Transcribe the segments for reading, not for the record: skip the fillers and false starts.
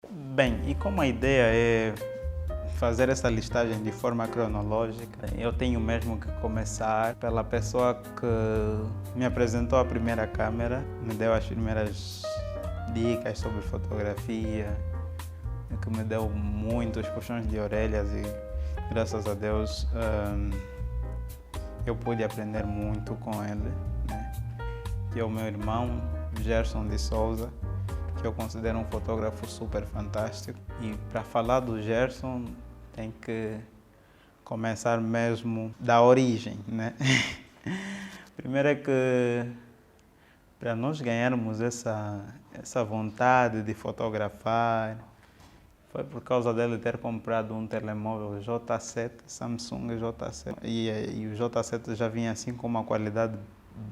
Bem, e como a ideia é fazer essa listagem de forma cronológica, eu tenho mesmo que começar pela pessoa que me apresentou a primeira câmera, me deu as primeiras dicas sobre fotografia, que me deu muitos puxões de orelhas e graças a Deus eu pude aprender muito com ele, né? Que é o meu irmão, Gerson de Souza, que eu considero um fotógrafo super fantástico. E para falar do Gerson, tem que começar mesmo da origem, né? Primeiro é que para nós ganharmos essa vontade de fotografar, foi por causa dele ter comprado um telemóvel J7, Samsung J7. E o J7 já vinha assim com uma qualidade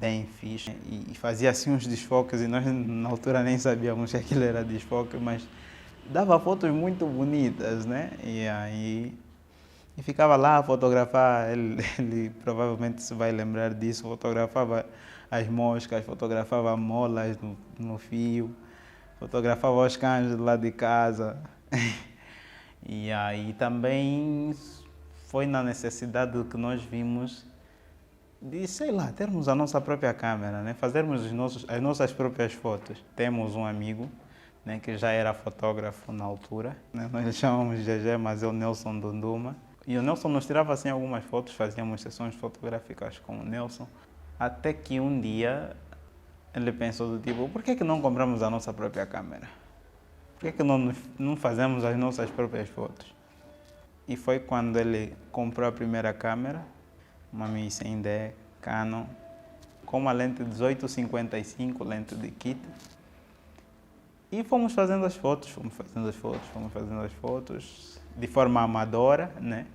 bem fixe e fazia assim uns desfoques e nós na altura nem sabíamos que aquilo era desfoque, mas dava fotos muito bonitas, né? E ficava lá a fotografar, ele provavelmente se vai lembrar disso, fotografava as moscas, fotografava molas no fio, fotografava os cães do lado de casa. E aí também foi na necessidade que nós vimos de, sei lá, termos a nossa própria câmera, né? Fazermos as nossas próprias fotos. Temos um amigo, né, que já era fotógrafo na altura, né? Nós lhe chamamos de GG, mas é o Nelson Dunduma. E o Nelson nos tirava assim algumas fotos, fazíamos sessões fotográficas com o Nelson. Até que um dia ele pensou do tipo, por que não compramos a nossa própria câmera? Por que não fazemos as nossas próprias fotos? E foi quando ele comprou a primeira câmera, uma 1100D Canon, com uma lente 1855, lente de kit. E fomos fazendo as fotos, de forma amadora, né?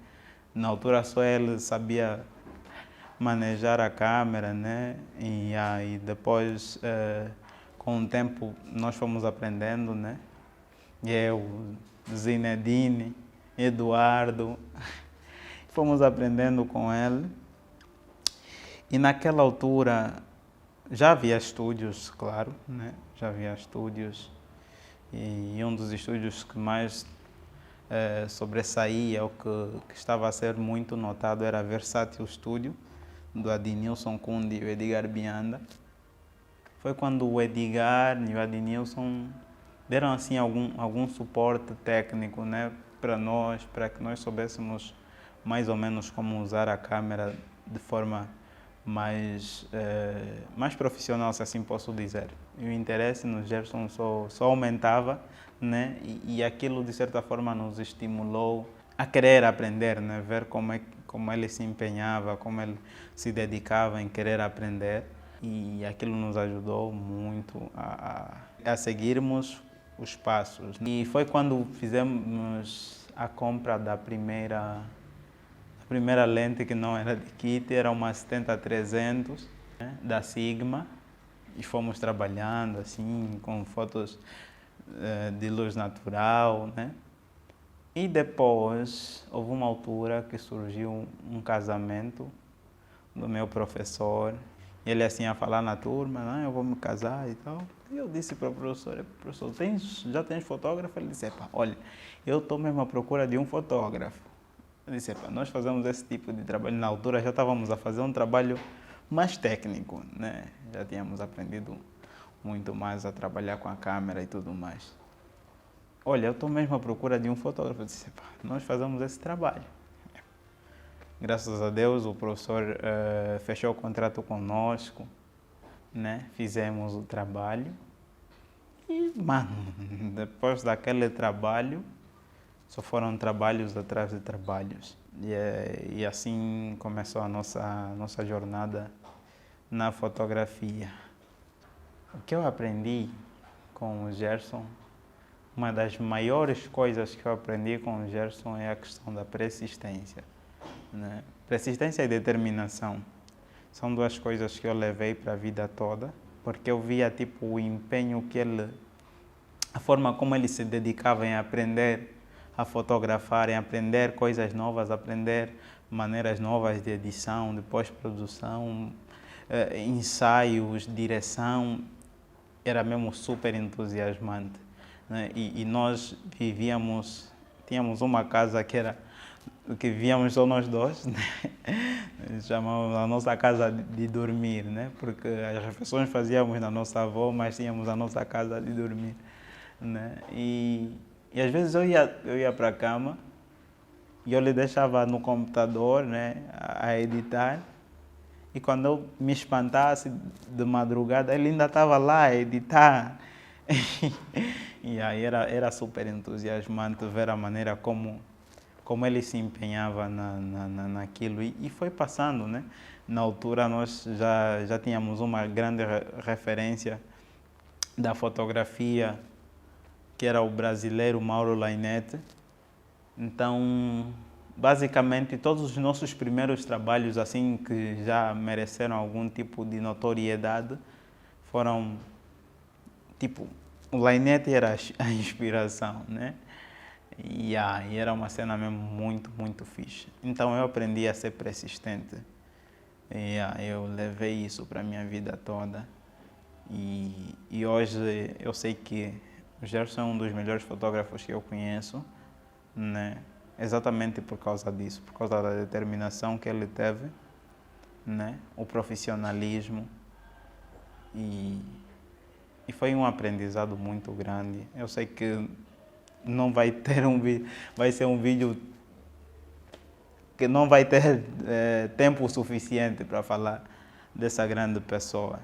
Na altura só ele sabia manejar a câmera, né? E aí depois, com o tempo, nós fomos aprendendo, né? Eu, Zinedine, Eduardo, fomos aprendendo com ele. E naquela altura já havia estúdios, claro, né? Já havia estúdios. E um dos estúdios que mais sobressaía, o que estava a ser muito notado, era a Versátil Studio, do Adnilson Kundi e o Edgar Bianda. Foi quando o Edgar e o Adnilson deram assim algum suporte técnico, né, para nós, para que nós soubéssemos mais ou menos como usar a câmera de forma mais profissional, se assim posso dizer. E o interesse no Gerson só aumentava, né? E aquilo de certa forma nos estimulou a querer aprender, né? Ver como ele se empenhava, como ele se dedicava em querer aprender. E aquilo nos ajudou muito a seguirmos os passos. E foi quando fizemos a compra da primeira lente, que não era de kit, era uma 70-300, né, da Sigma, e fomos trabalhando assim com fotos de luz natural, né? E depois houve uma altura que surgiu um casamento do meu professor. Ele assim a falar na turma, não, eu vou me casar e tal. E eu disse para o professor, já tens fotógrafo? Ele disse, olha, eu estou mesmo à procura de um fotógrafo. Eu disse, nós fazemos esse tipo de trabalho. Na altura já estávamos a fazer um trabalho mais técnico, né? Já tínhamos aprendido muito mais a trabalhar com a câmera e tudo mais. Olha, eu estou mesmo à procura de um fotógrafo. Eu disse, nós fazemos esse trabalho. Graças a Deus o professor fechou o contrato conosco, né? Fizemos o trabalho. E, mano, depois daquele trabalho, só foram trabalhos atrás de trabalhos. E assim começou a nossa jornada na fotografia. O que eu aprendi com o Gerson, uma das maiores coisas que eu aprendi com o Gerson é a questão da persistência, né? Persistência e determinação são duas coisas que eu levei para a vida toda, porque eu via tipo o empenho a forma como ele se dedicava em aprender a fotografar, em aprender coisas novas, aprender maneiras novas de edição, de pós-produção, ensaios, direção. Era mesmo super entusiasmante. né? E nós tínhamos uma casa que vivíamos só nós dois, né? Chamávamos a nossa casa de dormir, né? Porque as refeições fazíamos na nossa avó, mas tínhamos a nossa casa de dormir, né? E às vezes eu ia para a cama e eu lhe deixava no computador, né, a editar. E quando eu me espantasse de madrugada, ele ainda estava lá a editar. E aí era super entusiasmante ver a maneira como ele se empenhava naquilo. E foi passando, né? Na altura nós já tínhamos uma grande referência da fotografia, que era o brasileiro Mauro Lainete. Então, basicamente, todos os nossos primeiros trabalhos, assim, que já mereceram algum tipo de notoriedade, foram, tipo, o Lainete era a inspiração, né? E era uma cena mesmo muito, muito fixe. Então, eu aprendi a ser persistente. Eu levei isso para a minha vida toda. E hoje eu sei que o Gerson é um dos melhores fotógrafos que eu conheço, né? Exatamente por causa disso, por causa da determinação que ele teve, né? O profissionalismo e foi um aprendizado muito grande. Eu sei que não vai ter vai ser um vídeo que não vai ter tempo suficiente para falar dessa grande pessoa.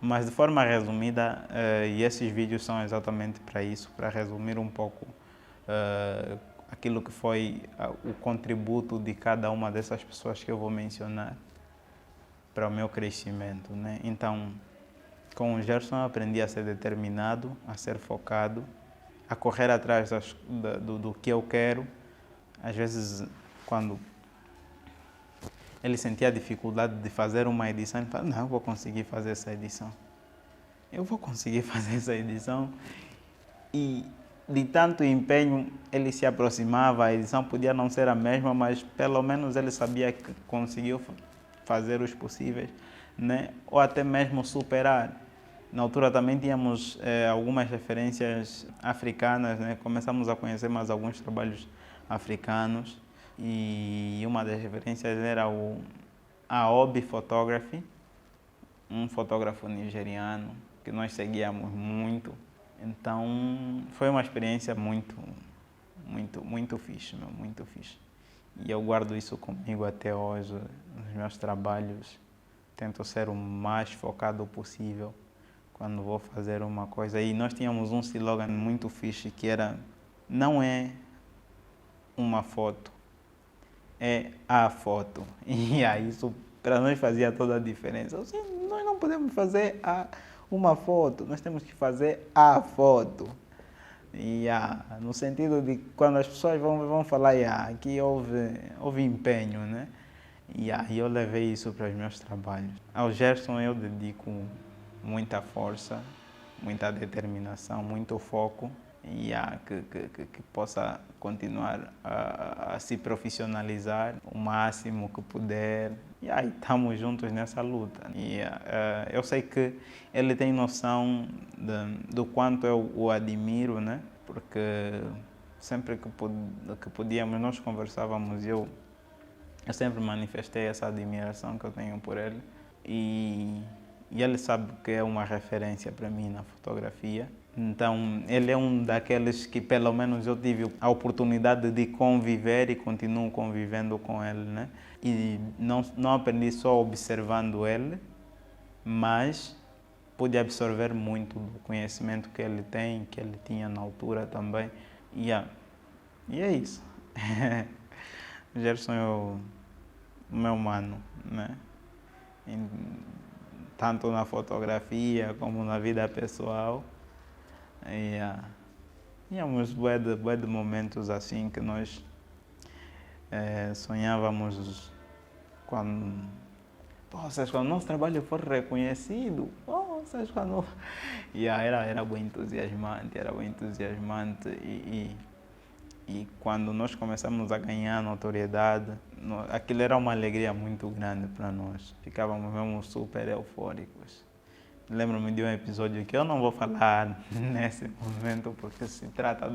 Mas de forma resumida, e esses vídeos são exatamente para isso, para resumir um pouco aquilo que foi o contributo de cada uma dessas pessoas que eu vou mencionar para o meu crescimento, né? Então, com o Gerson eu aprendi a ser determinado, a ser focado, a correr atrás do que eu quero. Às vezes, quando ele sentia a dificuldade de fazer uma edição, ele falava, não, eu vou conseguir fazer essa edição. Eu vou conseguir fazer essa edição. E de tanto empenho, ele se aproximava, a edição podia não ser a mesma, mas pelo menos ele sabia que conseguiu fazer os possíveis, né? Ou até mesmo superar. Na altura também tínhamos algumas referências africanas, né? Começamos a conhecer mais alguns trabalhos africanos e uma das referências era o Aobi Photography, um fotógrafo nigeriano que nós seguíamos muito. Então, foi uma experiência muito fixe, muito fixe. E eu guardo isso comigo até hoje, nos meus trabalhos. Tento ser o mais focado possível quando vou fazer uma coisa. E nós tínhamos um slogan muito fixe que era, não é uma foto, é a foto. E isso para nós fazia toda a diferença. Assim, nós não podemos fazer uma foto, nós temos que fazer a foto. No sentido de quando as pessoas vão falar, aqui houve empenho, né? E eu levei isso para os meus trabalhos. Ao Gerson eu dedico muita força, muita determinação, muito foco e que possa continuar a se profissionalizar o máximo que puder. E estamos juntos nessa luta. Eu sei que ele tem noção do quanto eu o admiro, né? Porque sempre que podíamos nós conversávamos, eu sempre manifestei essa admiração que eu tenho por ele. E ele sabe que é uma referência para mim na fotografia. Então, ele é um daqueles que pelo menos eu tive a oportunidade de conviver e continuo convivendo com ele, né? E não aprendi só observando ele, mas pude absorver muito do conhecimento que ele tem, que ele tinha na altura também. E é isso. Gerson é o meu mano, né? Tanto na fotografia como na vida pessoal. Tínhamos bué de momentos assim que nós sonhávamos quando o nosso trabalho for reconhecido, quando... era bem entusiasmante, e quando nós começamos a ganhar notoriedade, aquilo era uma alegria muito grande para nós, ficávamos mesmo super eufóricos. lembro-me de um episódio que eu não vou falar nesse momento, porque se trata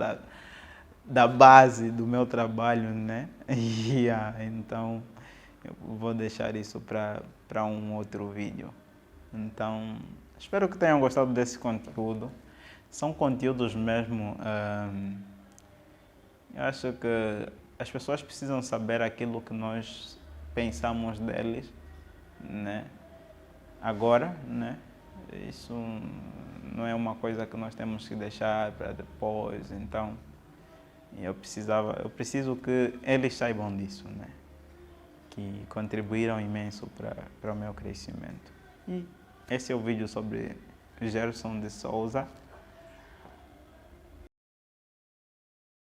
da base do meu trabalho, né? Então, eu vou deixar isso para um outro vídeo. Então, espero que tenham gostado desse conteúdo. São conteúdos mesmo. Eu acho que as pessoas precisam saber aquilo que nós pensamos deles, né? Agora, né? Isso não é uma coisa que nós temos que deixar para depois. Então, eu preciso que eles saibam disso, né? Que contribuíram imenso para o meu crescimento. E esse é o vídeo sobre Gerson de Souza.